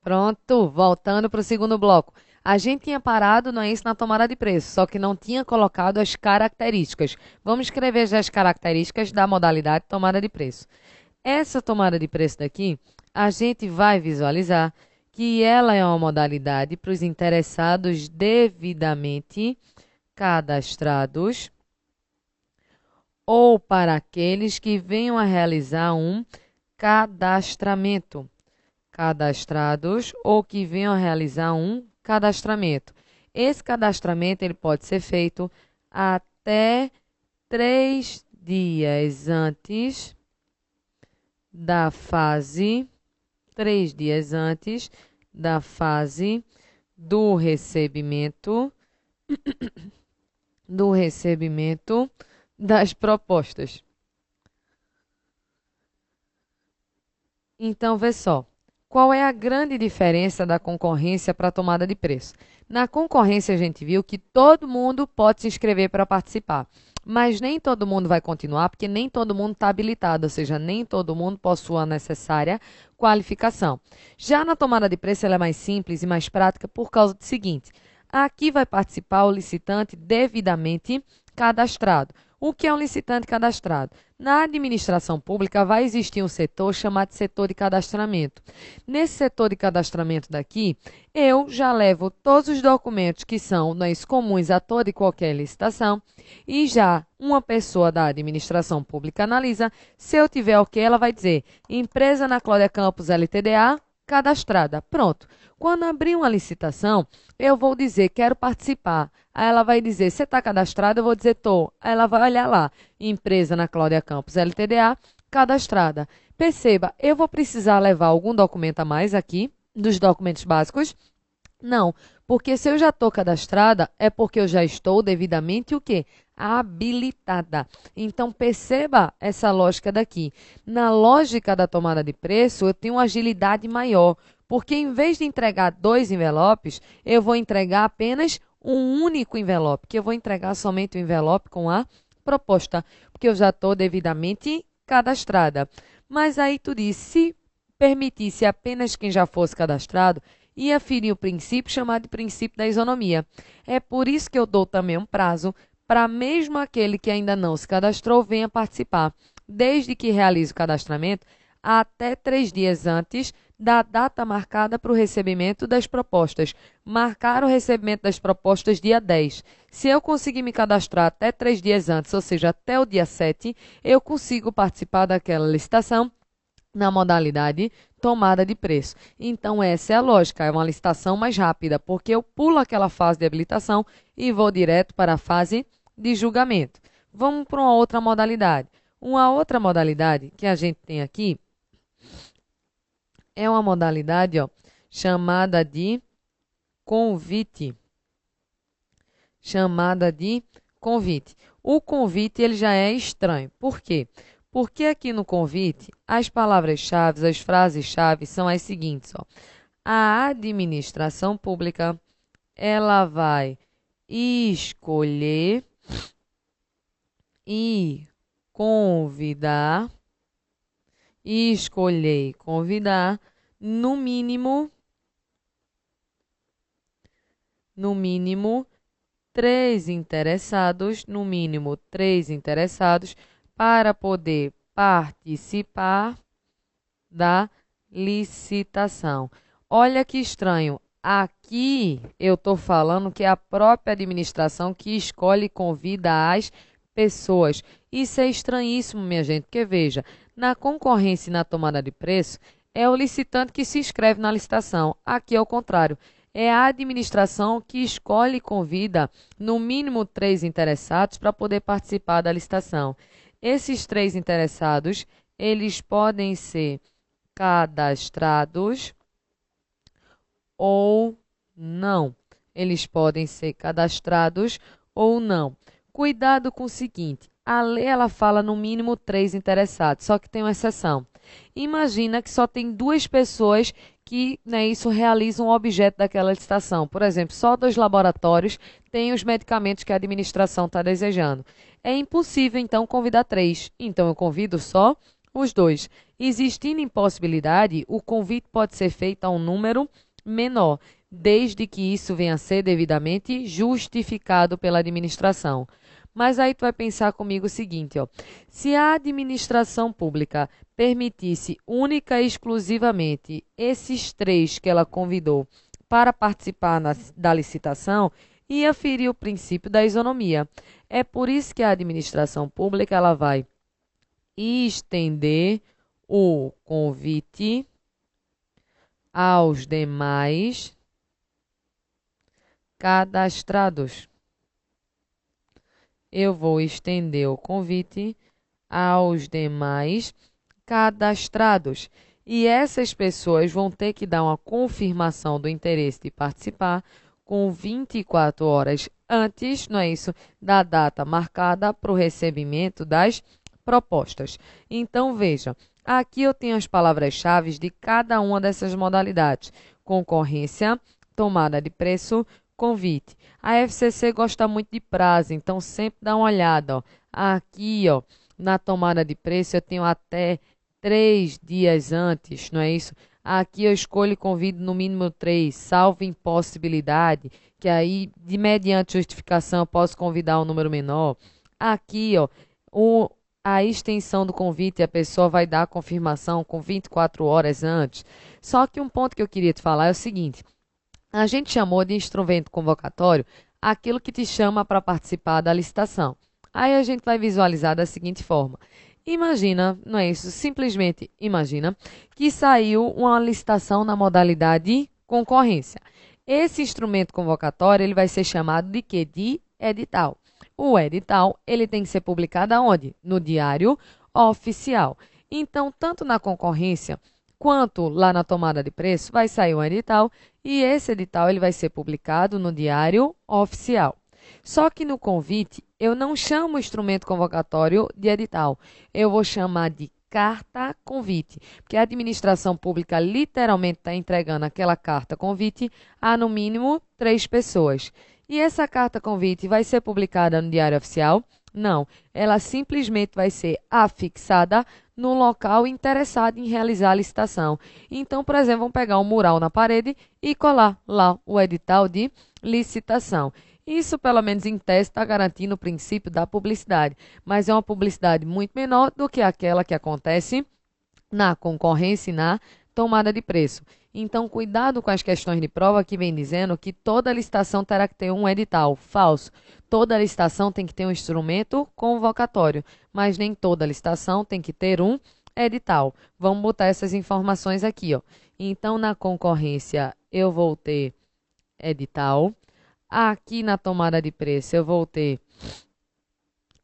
Pronto, voltando para o segundo bloco. A gente tinha parado, não é isso, na tomada de preço, só que não tinha colocado as características. Vamos escrever já as características da modalidade tomada de preço. Essa tomada de preço daqui, a gente vai visualizar que ela é uma modalidade para os interessados devidamente cadastrados ou para aqueles que venham a realizar um cadastramento. Cadastrados ou que venham a realizar um cadastramento. Esse cadastramento ele pode ser feito até 3 dias antes da fase, 3 dias antes da fase do recebimento das propostas. Então, vê só. Qual é a grande diferença da concorrência para a tomada de preço? Na concorrência, a gente viu que todo mundo pode se inscrever para participar, mas nem todo mundo vai continuar, porque nem todo mundo está habilitado, ou seja, nem todo mundo possui a necessária qualificação. Já na tomada de preço, ela é mais simples e mais prática por causa do seguinte: aqui vai participar o licitante devidamente cadastrado. O que é um licitante cadastrado? Na administração pública vai existir um setor chamado setor de cadastramento. Nesse setor de cadastramento daqui, eu já levo todos os documentos que são comuns a toda e qualquer licitação e já uma pessoa da administração pública analisa. Se eu tiver ok, ela vai dizer empresa Ana Cláudia Campos LTDA cadastrada. Pronto. Quando abrir uma licitação, eu vou dizer, quero participar. Aí ela vai dizer, você está cadastrada? Eu vou dizer, estou. Aí ela vai olhar lá, empresa Ana Cláudia Campos LTDA, cadastrada. Perceba, eu vou precisar levar algum documento a mais aqui, dos documentos básicos? Não, porque se eu já estou cadastrada, é porque eu já estou devidamente o quê? Habilitada. Então, perceba essa lógica daqui. Na lógica da tomada de preço, eu tenho uma agilidade maior, porque em vez de entregar 2 envelopes, eu vou entregar apenas um único envelope, que eu vou entregar somente o envelope com a proposta, porque eu já estou devidamente cadastrada. Mas aí tu disse, se permitisse apenas quem já fosse cadastrado, ia ferir o princípio chamado de princípio da isonomia. É por isso que eu dou também um prazo para mesmo aquele que ainda não se cadastrou venha participar, desde que realize o cadastramento até 3 dias antes da data marcada para o recebimento das propostas. Marcar o recebimento das propostas dia 10. Se eu conseguir me cadastrar até 3 dias antes, ou seja, até o dia 7, eu consigo participar daquela licitação na modalidade tomada de preço. Então, essa é a lógica, é uma licitação mais rápida, porque eu pulo aquela fase de habilitação e vou direto para a fase de julgamento. Vamos para uma outra modalidade. Uma outra modalidade que a gente tem aqui é uma modalidade chamada de convite. Chamada de convite. O convite ele já é estranho. Por quê? Porque aqui no convite, as palavras-chave, as frases-chave são as seguintes. A administração pública, ela vai escolher e convidar, no mínimo, 3 interessados, para poder participar da licitação. Olha que estranho. Aqui eu estou falando que é a própria administração que escolhe e convida as pessoas. Isso é estranhíssimo, minha gente, porque veja, na concorrência e na tomada de preço, é o licitante que se inscreve na licitação. Aqui é o contrário. É a administração que escolhe e convida, no mínimo, 3 interessados para poder participar da licitação. Esses 3 interessados, eles podem ser cadastrados ou não. Eles podem ser cadastrados ou não. Cuidado com o seguinte, a lei ela fala no mínimo 3 interessados, só que tem uma exceção. Imagina que só tem 2 pessoas que isso realizam o objeto daquela licitação. Por exemplo, só 2 laboratórios têm os medicamentos que a administração está desejando. É impossível, então, convidar 3. Então, eu convido só os 2. Existindo impossibilidade, o convite pode ser feito a um número menor, desde que isso venha a ser devidamente justificado pela administração. Mas aí tu vai pensar comigo o seguinte, ó, se a administração pública permitisse única e exclusivamente esses 3 que ela convidou para participar da licitação, ia ferir o princípio da isonomia. É por isso que a administração pública ela vai estender o convite aos demais cadastrados. Eu vou estender o convite aos demais cadastrados. E essas pessoas vão ter que dar uma confirmação do interesse de participar com 24 horas antes, não é isso, da data marcada para o recebimento das propostas. Então, veja, aqui eu tenho as palavras-chave de cada uma dessas modalidades: concorrência, tomada de preço, convite. A FCC gosta muito de prazo, então sempre dá uma olhada. Ó. Aqui, ó, na tomada de preço, eu tenho até 3 dias antes, não é isso? Aqui eu escolho e convido no mínimo 3, salvo impossibilidade, que aí, de mediante justificação, eu posso convidar um número menor. Aqui, ó, a extensão do convite, a pessoa vai dar a confirmação com 24 horas antes. Só que um ponto que eu queria te falar é o seguinte: a gente chamou de instrumento convocatório aquilo que te chama para participar da licitação. Aí a gente vai visualizar da seguinte forma. Imagina, não é isso? Simplesmente imagina que saiu uma licitação na modalidade concorrência. Esse instrumento convocatório ele vai ser chamado de quê? De edital. O edital ele tem que ser publicado aonde? No Diário Oficial. Então, tanto na concorrência quanto lá na tomada de preço, vai sair um edital e esse edital ele vai ser publicado no Diário Oficial. Só que no convite, eu não chamo o instrumento convocatório de edital, eu vou chamar de carta convite, porque a administração pública literalmente está entregando aquela carta convite a no mínimo 3 pessoas. E essa carta convite vai ser publicada no Diário Oficial? Não, ela simplesmente vai ser afixada no local interessado em realizar a licitação. Então, por exemplo, vamos pegar um mural na parede e colar lá o edital de licitação. Isso, pelo menos em tese, está garantindo o princípio da publicidade, mas é uma publicidade muito menor do que aquela que acontece na concorrência e na tomada de preço. Então, cuidado com as questões de prova que vem dizendo que toda licitação terá que ter um edital. Falso. Toda licitação tem que ter um instrumento convocatório, mas nem toda licitação tem que ter um edital. Vamos botar essas informações aqui, ó. Então, na concorrência, eu vou ter edital. Aqui na tomada de preço, eu vou ter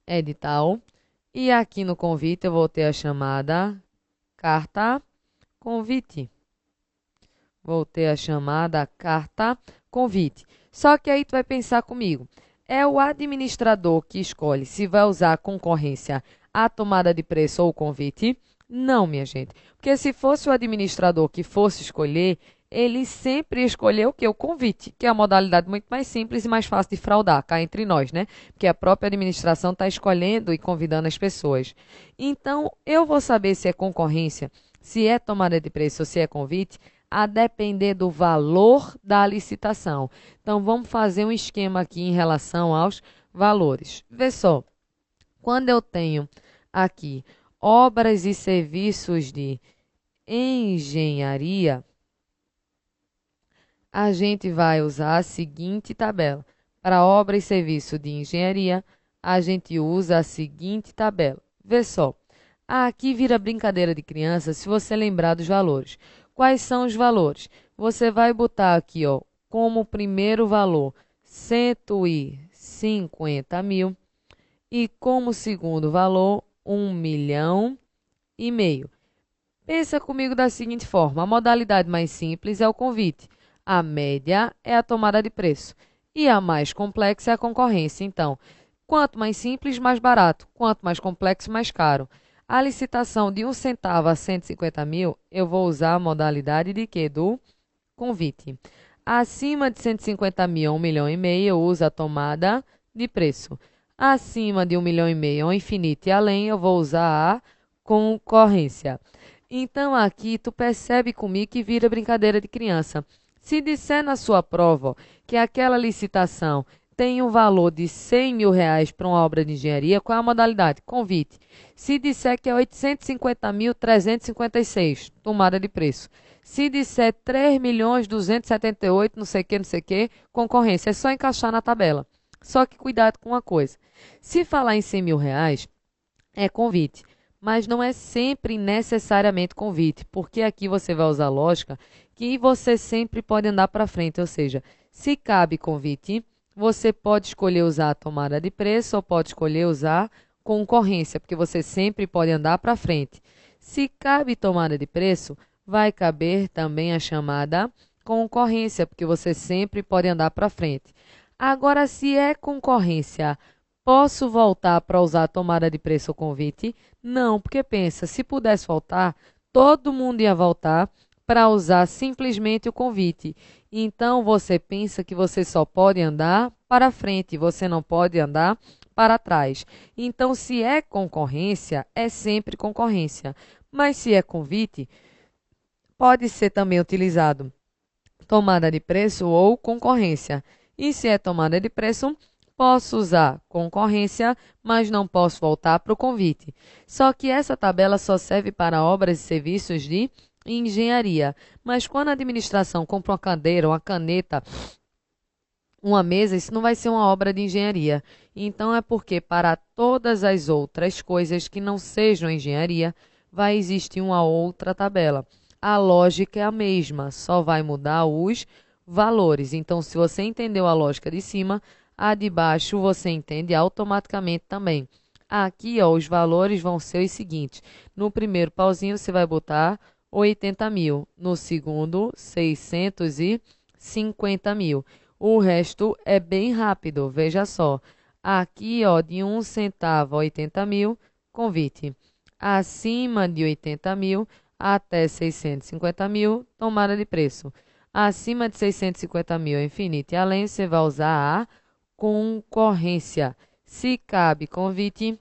edital. E aqui no convite, eu vou ter a chamada carta convite. Vou ter a chamada carta convite. Só que aí tu vai pensar comigo. É o administrador que escolhe se vai usar a concorrência, a tomada de preço ou o convite? Não, minha gente. Porque se fosse o administrador que fosse escolher, ele sempre escolheu o quê? O convite, que é a modalidade muito mais simples e mais fácil de fraudar, cá entre nós, né? Porque a própria administração está escolhendo e convidando as pessoas. Então, eu vou saber se é concorrência, se é tomada de preço ou se é convite, a depender do valor da licitação. Então, vamos fazer um esquema aqui em relação aos valores. Vê só, quando eu tenho aqui obras e serviços de engenharia, a gente vai usar a seguinte tabela. Para obra e serviço de engenharia, a gente usa a seguinte tabela. Vê só, aqui vira brincadeira de criança se você lembrar dos valores. Quais são os valores? Você vai botar aqui, ó, como primeiro valor 150 mil e como segundo valor 1,5 milhão. Pensa comigo da seguinte forma: a modalidade mais simples é o convite, a média é a tomada de preço e a mais complexa é a concorrência. Então, quanto mais simples, mais barato; quanto mais complexo, mais caro. A licitação de 1 centavo a 150 mil, eu vou usar a modalidade de quê? Do convite. Acima de 150 mil a 1,5 milhão, eu uso a tomada de preço. Acima de 1,5 milhão ao infinito e além, eu vou usar a concorrência. Então, aqui, tu percebe comigo que vira brincadeira de criança. Se disser na sua prova ó, que aquela licitação tem um valor de R$ 100.000 para uma obra de engenharia, qual é a modalidade? Convite. Se disser que é 850.356, tomada de preço. Se disser 3.278, não sei o que, concorrência. É só encaixar na tabela. Só que cuidado com uma coisa. Se falar em R$ 100.000, é convite. Mas não é sempre necessariamente convite, porque aqui você vai usar lógica que você sempre pode andar para frente, ou seja, se cabe convite, você pode escolher usar a tomada de preço ou pode escolher usar concorrência, porque você sempre pode andar para frente. Se cabe tomada de preço, vai caber também a chamada concorrência, porque você sempre pode andar para frente. Agora, se é concorrência, posso voltar para usar a tomada de preço ou convite? Não, porque pensa, se pudesse voltar, todo mundo ia voltar para usar simplesmente o convite. Então você pensa que você só pode andar para frente, você não pode andar para trás. Então, se é concorrência, é sempre concorrência. Mas se é convite, pode ser também utilizado tomada de preço ou concorrência. E se é tomada de preço, posso usar concorrência, mas não posso voltar para o convite. Só que essa tabela só serve para obras e serviços de engenharia. Mas quando a administração compra uma cadeira, uma caneta, uma mesa, isso não vai ser uma obra de engenharia. Então é porque para todas as outras coisas que não sejam engenharia, vai existir uma outra tabela. A lógica é a mesma, só vai mudar os valores. Então, se você entendeu a lógica de cima, a de baixo você entende automaticamente também. Aqui, ó, os valores vão ser os seguintes. No primeiro pauzinho, você vai botar 80.000. No segundo, 650.000. O resto é bem rápido, veja só. Aqui, ó, de 1 centavo a 80.000, convite. Acima de 80.000 até 650.000, tomada de preço. Acima de 650.000 é infinito e além, você vai usar a concorrência. Se cabe convite,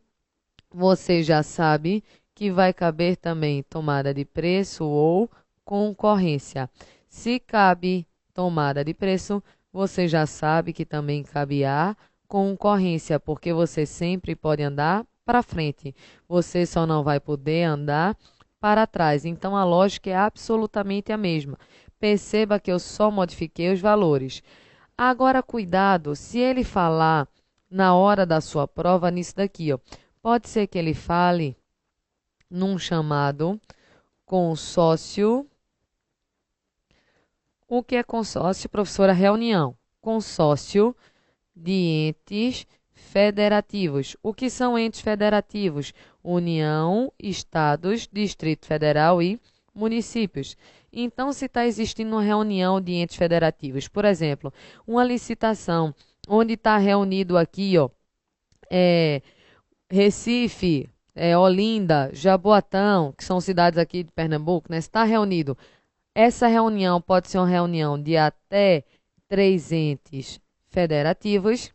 você já sabe que vai caber também tomada de preço ou concorrência. Se cabe tomada de preço, você já sabe que também cabe a concorrência, porque você sempre pode andar para frente. Você só não vai poder andar para trás. Então a lógica é absolutamente a mesma. Perceba que eu só modifiquei os valores. Agora, cuidado, se ele falar na hora da sua prova nisso daqui, ó, pode ser que ele fale num chamado consórcio. O que é consórcio, professora? Reunião. Consórcio de entes federativos. O que são entes federativos? União, estados, Distrito Federal e municípios. Então, se está existindo uma reunião de entes federativos, por exemplo, uma licitação, onde está reunido aqui, ó, Recife, Olinda, Jaboatão, que são cidades aqui de Pernambuco, né? Está reunido. Essa reunião pode ser uma reunião de até 3 entes federativos,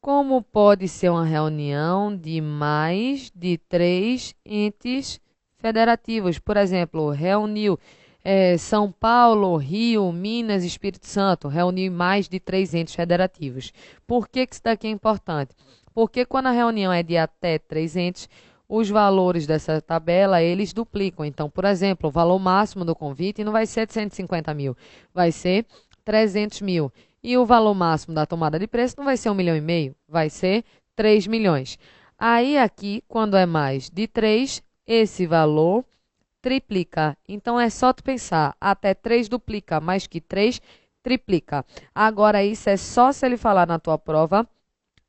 como pode ser uma reunião de mais de 3 entes federativos. Por exemplo, reuniu São Paulo, Rio, Minas, Espírito Santo, reuniu mais de 3 entes federativos. Por que isso daqui é importante? Porque quando a reunião é de até 3 entes, os valores dessa tabela, eles duplicam. Então, por exemplo, o valor máximo do convite não vai ser de 150.000, vai ser 300.000. E o valor máximo da tomada de preço não vai ser 1,5 milhão, vai ser 3 milhões. Aí aqui, quando é mais de 3, esse valor triplica. Então é só tu pensar, até 3 duplica, mais que 3 triplica. Agora isso é só se ele falar na tua prova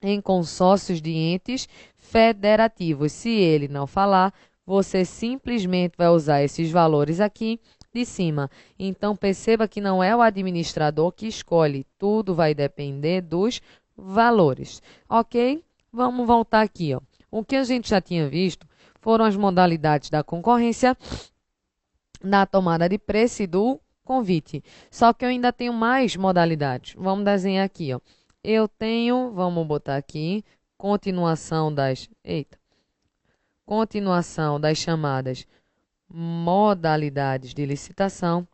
em consórcios de entes federativos. Se ele não falar, você simplesmente vai usar esses valores aqui de cima. Então, perceba que não é o administrador que escolhe, tudo vai depender dos valores, ok? Vamos voltar aqui, ó. O que a gente já tinha visto foram as modalidades da concorrência, da tomada de preço e do convite. Só que eu ainda tenho mais modalidades. Vamos desenhar aqui, ó. Eu tenho, vamos botar aqui, continuação das... Eita. continuação das chamadas modalidades de licitação,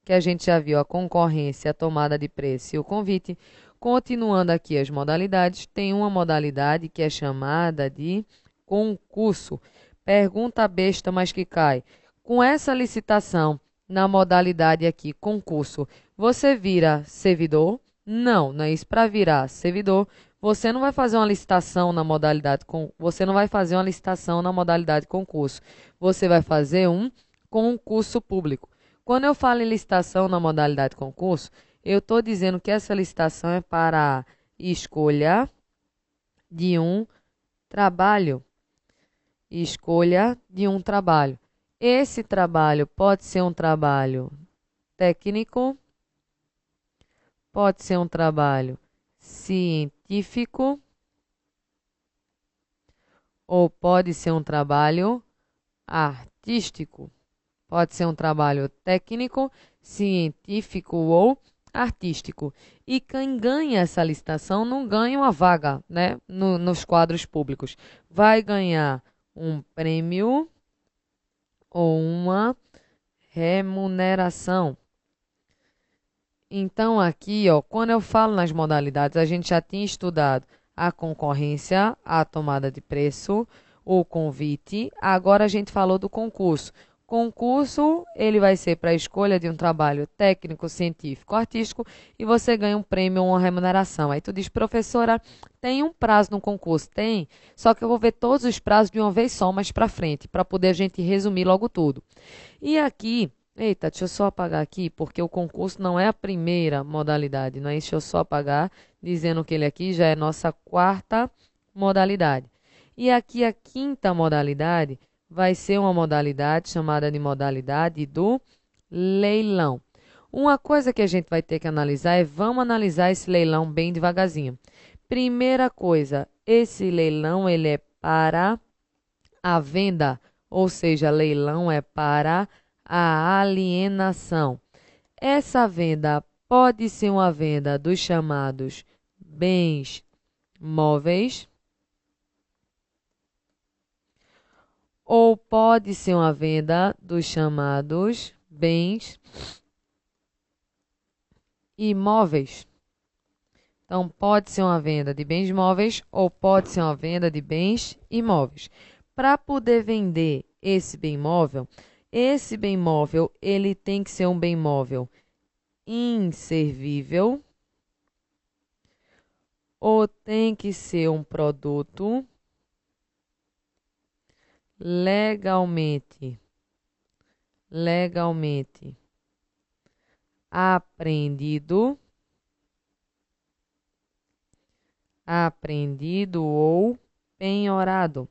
que a gente já viu a concorrência, a tomada de preço e o convite. Continuando aqui as modalidades, tem uma modalidade que é chamada de concurso. Pergunta besta, mas que cai. Com essa licitação, na modalidade aqui, concurso, você vira servidor? Não, não é isso. Para virar servidor, você não vai fazer uma licitação na modalidade você não vai fazer uma licitação na modalidade concurso. Você vai fazer um concurso público. Quando eu falo em licitação na modalidade concurso, eu estou dizendo que essa licitação é para a escolha de um trabalho. Escolha de um trabalho. Esse trabalho pode ser um trabalho técnico, pode ser um trabalho científico ou pode ser um trabalho artístico. Pode ser um trabalho técnico, científico ou artístico. E quem ganha essa licitação não ganha uma vaga, né, nos quadros públicos. Vai ganhar um prêmio ou uma remuneração. Então, aqui, ó, quando eu falo nas modalidades, a gente já tinha estudado a concorrência, a tomada de preço, o convite. Agora a gente falou do concurso. Concurso, ele vai ser para a escolha de um trabalho técnico, científico, artístico e você ganha um prêmio ou uma remuneração. Aí tu diz, professora, tem um prazo no concurso? Tem, só que eu vou ver todos os prazos de uma vez só, mais para frente, para poder a gente resumir logo tudo. E aqui, eita, deixa eu só apagar aqui, porque o concurso não é a primeira modalidade, não é isso? Deixa eu só apagar, dizendo que ele aqui já é nossa quarta modalidade. E aqui a quinta modalidade vai ser uma modalidade chamada de modalidade do leilão. Uma coisa que a gente vai ter que analisar é, vamos analisar esse leilão bem devagarzinho. Primeira coisa, esse leilão ele é para a venda, ou seja, leilão é para a alienação. Essa venda pode ser uma venda dos chamados bens móveis, ou pode ser uma venda dos chamados bens imóveis. Então, pode ser uma venda de bens móveis ou pode ser uma venda de bens imóveis. Para poder vender esse bem móvel ele tem que ser um bem móvel inservível ou tem que ser um produto legalmente apreendido ou penhorado.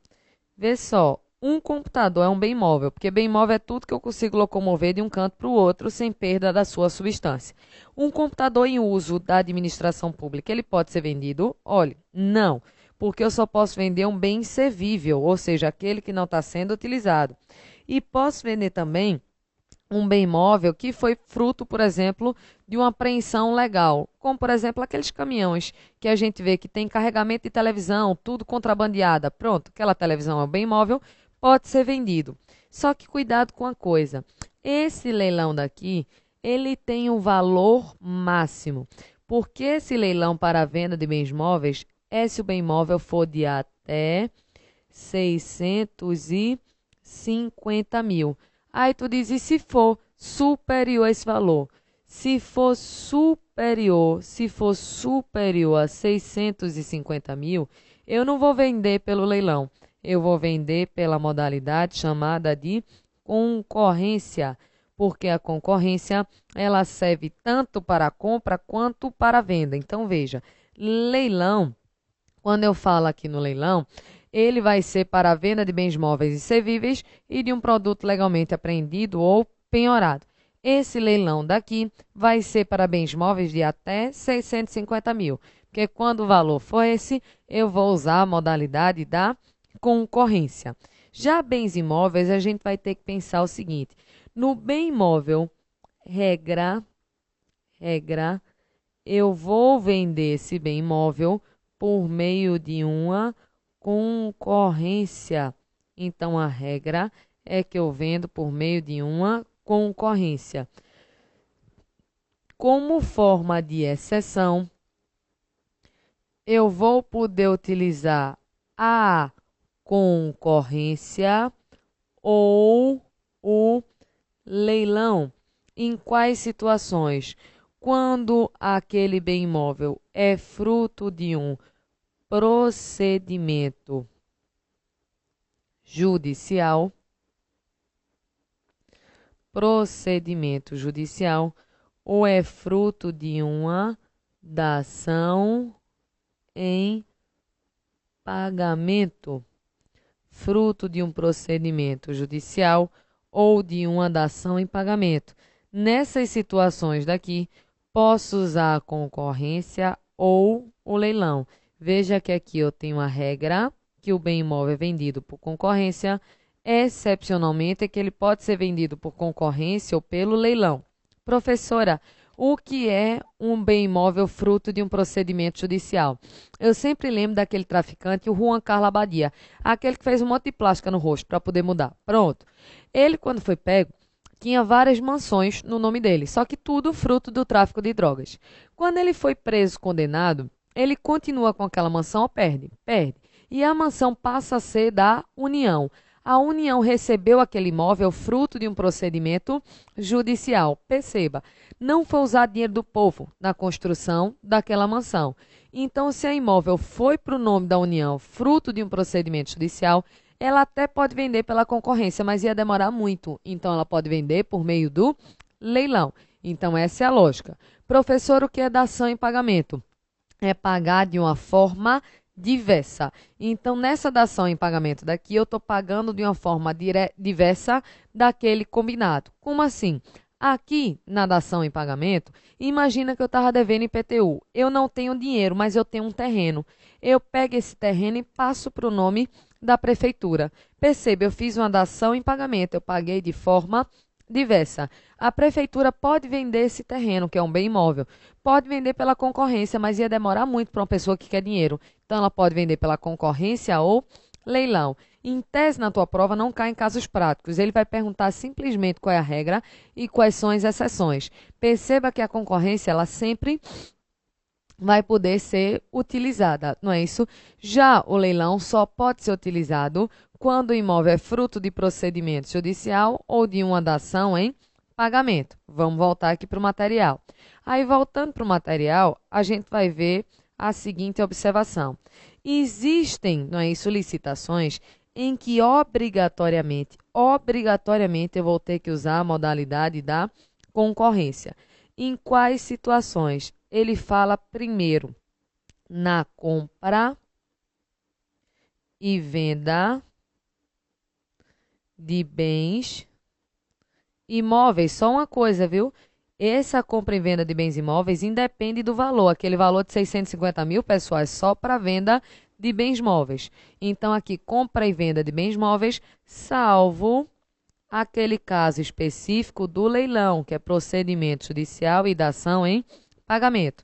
Vê só, um computador é um bem móvel, porque bem móvel é tudo que eu consigo locomover de um canto para o outro sem perda da sua substância. Um computador em uso da administração pública, ele pode ser vendido? Olha, não, porque eu só posso vender um bem inservível, ou seja, aquele que não está sendo utilizado. E posso vender também um bem móvel que foi fruto, por exemplo, de uma apreensão legal, como, por exemplo, aqueles caminhões que a gente vê que tem carregamento de televisão, tudo contrabandeada. Pronto, aquela televisão é um bem móvel, pode ser vendido. Só que cuidado com a coisa. Esse leilão daqui, ele tem um valor máximo, porque esse leilão para a venda de bens móveis é se o bem móvel for de até 650 mil. Aí tu diz, e se for superior a esse valor? Se for superior a 650 mil, eu não vou vender pelo leilão. Eu vou vender pela modalidade chamada de concorrência, porque a concorrência ela serve tanto para a compra quanto para a venda. Então, veja, leilão, quando eu falo aqui no leilão, ele vai ser para a venda de bens móveis e servíveis e de um produto legalmente apreendido ou penhorado. Esse leilão daqui vai ser para bens móveis de até 650 mil, porque quando o valor for esse, eu vou usar a modalidade da concorrência. Já bens imóveis, a gente vai ter que pensar o seguinte, no bem imóvel, regra, eu vou vender esse bem imóvel por meio de uma concorrência Então, a regra é que eu vendo por meio de uma concorrência. Como forma de exceção, eu vou poder utilizar a concorrência ou o leilão. Em quais situações? Quando aquele bem imóvel é fruto de um procedimento judicial, ou é fruto de uma dação em pagamento, fruto de um procedimento judicial ou de uma dação em pagamento. Nessas situações daqui, posso usar a concorrência ou o leilão. Veja que aqui eu tenho a regra que o bem imóvel é vendido por concorrência, excepcionalmente é que ele pode ser vendido por concorrência ou pelo leilão. Professora, o que é um bem imóvel fruto de um procedimento judicial? Eu sempre lembro daquele traficante, o Juan Carlos Abadia, aquele que fez um monte de plástica no rosto para poder mudar. Pronto. Ele, quando foi pego, tinha várias mansões no nome dele, só que tudo fruto do tráfico de drogas. Quando ele foi preso, condenado, ele continua com aquela mansão ou perde? Perde. E a mansão passa a ser da União. A União recebeu aquele imóvel fruto de um procedimento judicial. Perceba, não foi usado dinheiro do povo na construção daquela mansão. Então, se a imóvel foi para o nome da União fruto de um procedimento judicial, ela até pode vender pela concorrência, mas ia demorar muito. Então, ela pode vender por meio do leilão. Então, essa é a lógica. Professor, o que é dação em pagamento? É pagar de uma forma diversa. Então, nessa dação em pagamento daqui, eu estou pagando de uma forma diversa daquele combinado. Como assim? Aqui, na dação em pagamento, imagina que eu estava devendo IPTU. Eu não tenho dinheiro, mas eu tenho um terreno. Eu pego esse terreno e passo para o nome da prefeitura. Perceba, eu fiz uma dação em pagamento, eu paguei de forma diversa. A prefeitura pode vender esse terreno, que é um bem imóvel, pode vender pela concorrência, mas ia demorar muito para uma pessoa que quer dinheiro. Então, ela pode vender pela concorrência ou leilão. Em tese, na tua prova, não cai em casos práticos. Ele vai perguntar simplesmente qual é a regra e quais são as exceções. Perceba que a concorrência, ela sempre vai poder ser utilizada, não é isso? Já o leilão só pode ser utilizado quando o imóvel é fruto de procedimento judicial ou de uma dação em pagamento. Vamos voltar aqui para o material. Aí, voltando para o material, a gente vai ver a seguinte observação. Existem, não é isso, licitações em que obrigatoriamente eu vou ter que usar a modalidade da concorrência. Em quais situações? Ele fala primeiro na compra e venda de bens imóveis. Só uma coisa, viu? Essa compra e venda de bens imóveis independe do valor. Aquele valor de 650 mil, pessoal, é só para venda de bens móveis. Então, aqui, compra e venda de bens móveis, salvo aquele caso específico do leilão, que é procedimento judicial e dação em pagamento.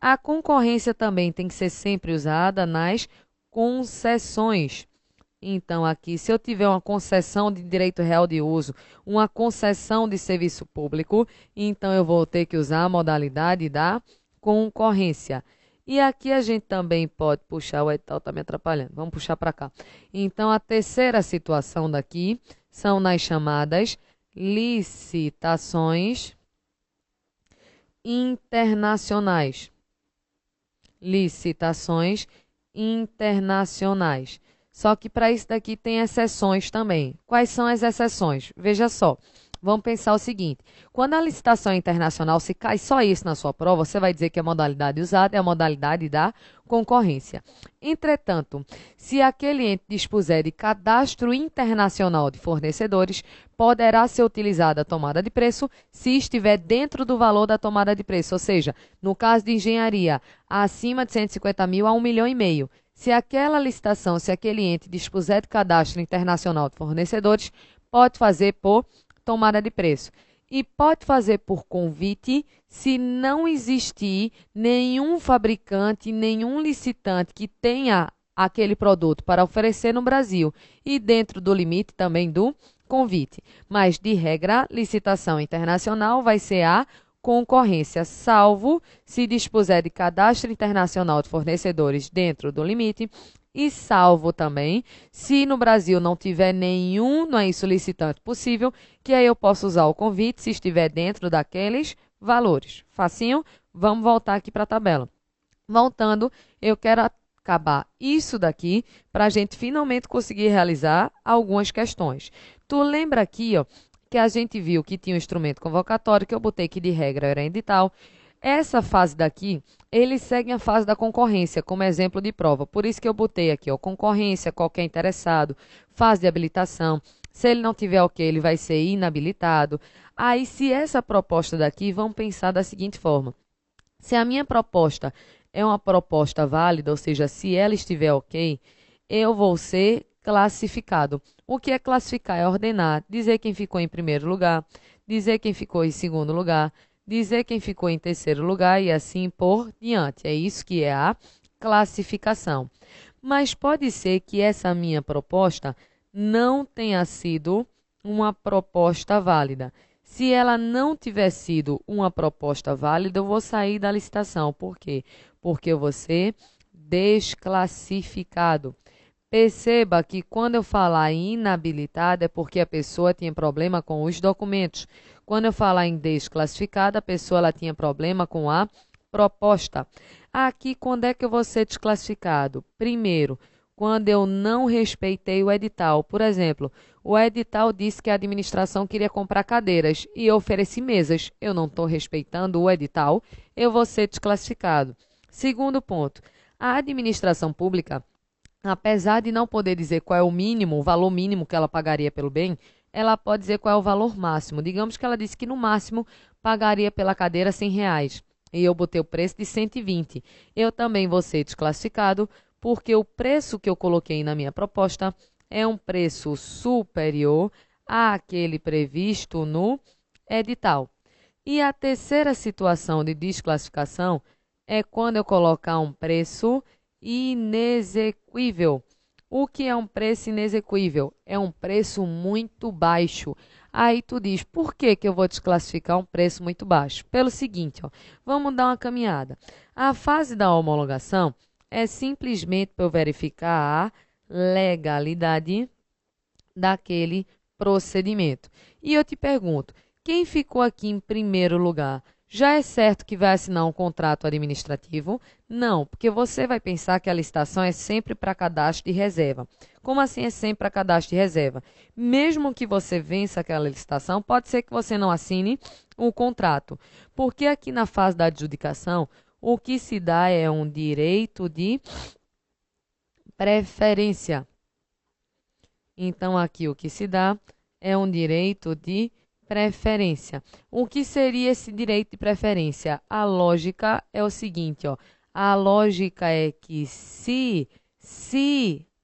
A concorrência também tem que ser sempre usada nas concessões. Então, aqui, se eu tiver uma concessão de direito real de uso, uma concessão de serviço público, então eu vou ter que usar a modalidade da concorrência. E aqui a gente também pode puxar, o edital está me atrapalhando, vamos puxar para cá. Então, a terceira situação daqui são nas chamadas licitações internacionais. Licitações internacionais. Só que para isso daqui tem exceções também. Quais são as exceções? Veja só, vamos pensar o seguinte. Quando a licitação é internacional, se cai só isso na sua prova, você vai dizer que a modalidade usada é a modalidade da concorrência. Entretanto, se aquele ente dispuser de cadastro internacional de fornecedores, poderá ser utilizada a tomada de preço se estiver dentro do valor da tomada de preço. Ou seja, no caso de engenharia, acima de 150 mil a 1,5 milhão. Se aquela licitação, se aquele ente dispuser de cadastro internacional de fornecedores, pode fazer por tomada de preço. E pode fazer por convite se não existir nenhum fabricante, nenhum licitante que tenha aquele produto para oferecer no Brasil e dentro do limite também do convite. Mas, de regra, licitação internacional vai ser a concorrência, salvo se dispuser de cadastro internacional de fornecedores dentro do limite e salvo também se no Brasil não tiver nenhum, não é isso, licitante possível, que aí eu posso usar o convite se estiver dentro daqueles valores. Facinho? Vamos voltar aqui para a tabela. Voltando, eu quero acabar isso daqui para a gente finalmente conseguir realizar algumas questões. Tu lembra aqui, ó, que a gente viu que tinha um instrumento convocatório, que eu botei que de regra era edital. Essa fase daqui, eles seguem a fase da concorrência como exemplo de prova. Por isso que eu botei aqui, ó, concorrência, qualquer interessado, fase de habilitação. Se ele não tiver ok, ele vai ser inabilitado. Aí, se essa proposta daqui, vamos pensar da seguinte forma. Se a minha proposta é uma proposta válida, ou seja, se ela estiver ok, eu vou ser classificado. O que é classificar? É ordenar, dizer quem ficou em primeiro lugar, dizer quem ficou em segundo lugar, dizer quem ficou em terceiro lugar e assim por diante. É isso que é a classificação. Mas pode ser que essa minha proposta não tenha sido uma proposta válida. Se ela não tiver sido uma proposta válida, eu vou sair da licitação. Por quê? Porque eu vou ser desclassificado. Perceba que quando eu falar em inabilitado é porque a pessoa tinha problema com os documentos. Quando eu falar em desclassificada, a pessoa ela tinha problema com a proposta. Aqui, quando é que eu vou ser desclassificado? Primeiro, quando eu não respeitei o edital. Por exemplo, o edital disse que a administração queria comprar cadeiras e eu ofereci mesas. Eu não estou respeitando o edital, eu vou ser desclassificado. Segundo ponto, a administração pública, apesar de não poder dizer qual é o mínimo, o valor mínimo que ela pagaria pelo bem, ela pode dizer qual é o valor máximo. Digamos que ela disse que no máximo pagaria pela cadeira R$ 100 e eu botei o preço de 120. Eu também vou ser desclassificado porque o preço que eu coloquei na minha proposta é um preço superior àquele previsto no edital. E a terceira situação de desclassificação é quando eu colocar um preço inexequível. O que é um preço inexequível? É um preço muito baixo. Aí tu diz, por que que eu vou desclassificar um preço muito baixo? Pelo seguinte, ó, vamos dar uma caminhada. A fase da homologação é simplesmente para eu verificar a legalidade daquele procedimento. E eu te pergunto, quem ficou aqui em primeiro lugar? Já é certo que vai assinar um contrato administrativo? Não, porque você vai pensar que a licitação é sempre para cadastro de reserva. Como assim é sempre para cadastro de reserva? Mesmo que você vença aquela licitação, pode ser que você não assine o contrato. Porque aqui na fase da adjudicação, o que se dá é um direito de preferência. Então, aqui o que se dá é um direito de preferência. O que seria esse direito de preferência? A lógica é o seguinte, ó. A lógica é que se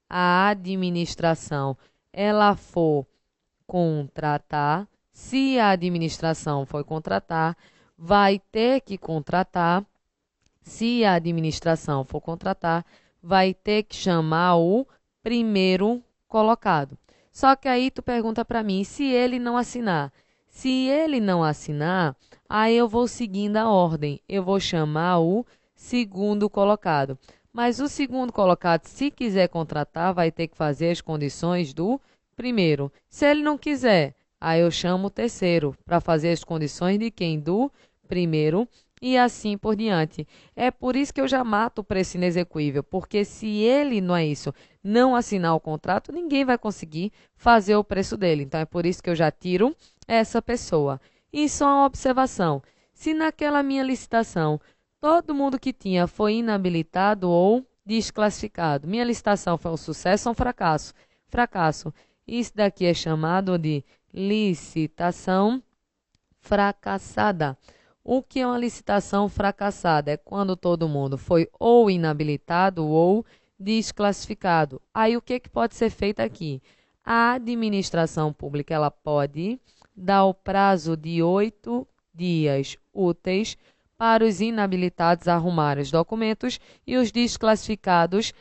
a administração ela for contratar, se a administração for contratar, vai ter que contratar. Se a administração for contratar, vai ter que chamar o primeiro colocado. Só que aí tu pergunta para mim, se ele não assinar? Se ele não assinar, aí eu vou seguindo a ordem. Eu vou chamar o segundo colocado. Mas o segundo colocado, se quiser contratar, vai ter que fazer as condições do primeiro. Se ele não quiser, aí eu chamo o terceiro para fazer as condições de quem? Do primeiro e assim por diante. É por isso que eu já mato o preço inexequível, porque se ele, não é isso, não assinar o contrato, ninguém vai conseguir fazer o preço dele. Então é por isso que eu já tiro essa pessoa. E só uma observação, se naquela minha licitação todo mundo que tinha foi inabilitado ou desclassificado, minha licitação foi um sucesso ou um fracasso? Fracasso. Isso daqui é chamado de licitação fracassada. O que é uma licitação fracassada? É quando todo mundo foi ou inabilitado ou desclassificado. Aí o que pode ser feito aqui? A administração pública ela pode dar o prazo de 8 dias úteis para os inabilitados arrumarem os documentos e os desclassificados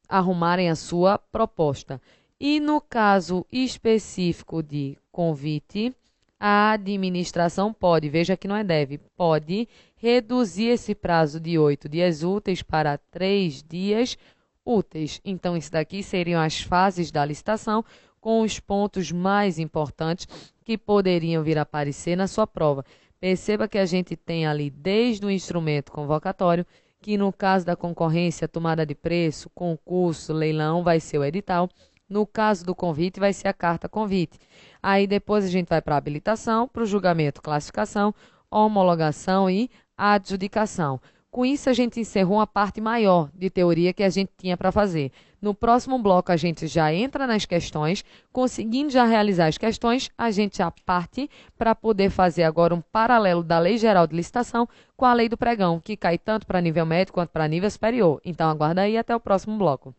arrumarem a sua proposta. E no caso específico de convite, a administração pode, veja que não é deve, pode reduzir esse prazo de 8 dias úteis para 3 dias úteis. Então, isso daqui seriam as fases da licitação com os pontos mais importantes que poderiam vir a aparecer na sua prova. Perceba que a gente tem ali desde o instrumento convocatório, que no caso da concorrência, tomada de preço, concurso, leilão, vai ser o edital. No caso do convite, vai ser a carta convite. Aí depois a gente vai para a habilitação, para o julgamento, classificação, homologação e adjudicação. Com isso, a gente encerrou uma parte maior de teoria que a gente tinha para fazer. No próximo bloco, a gente já entra nas questões. Conseguindo já realizar as questões, a gente já parte para poder fazer agora um paralelo da Lei Geral de Licitação com a Lei do Pregão, que cai tanto para nível médio quanto para nível superior. Então, aguarda aí até o próximo bloco.